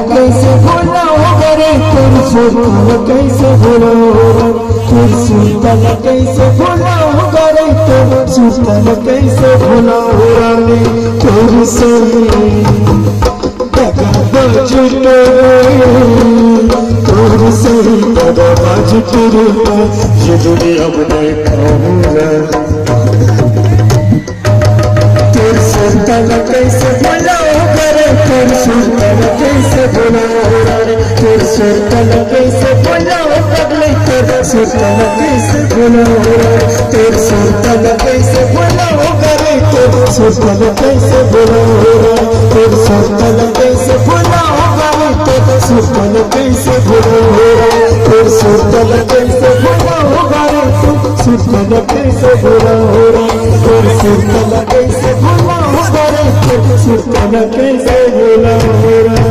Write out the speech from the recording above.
कैसे भूला कैसे भूला सुल्तान कैसे भुलाऊं रे तो सुल्तान कैसे भुलाऊं रानी तेरी सही दगाबाज तेरी सही दगाबाज तेरे ये दुनिया में खाऊंगा तेरे सुल्तान कैसे भुलाऊं रे तेरे सुल्तान कैसे भुलाऊं रे तेरे सुल्तान कैसे भुलाऊं पगले तेरे सुल्तान कैसे भुलाऊं तेरे सुल्तान कैसे भुलाऊं रे तेरे सुल्तान कैसे भुलाऊं तेरे सुल्तान कैसे भुलाऊं रे तेरे सुल्तान कैसे भुलाऊं तेरे सुल्तान कैसे भुलाऊं रे तेरे सुल्तान कैसे भुलाऊं तेरे सुल्तान कैसे भुलाऊं रे तेरे सुल्तान कैसे भुलाऊं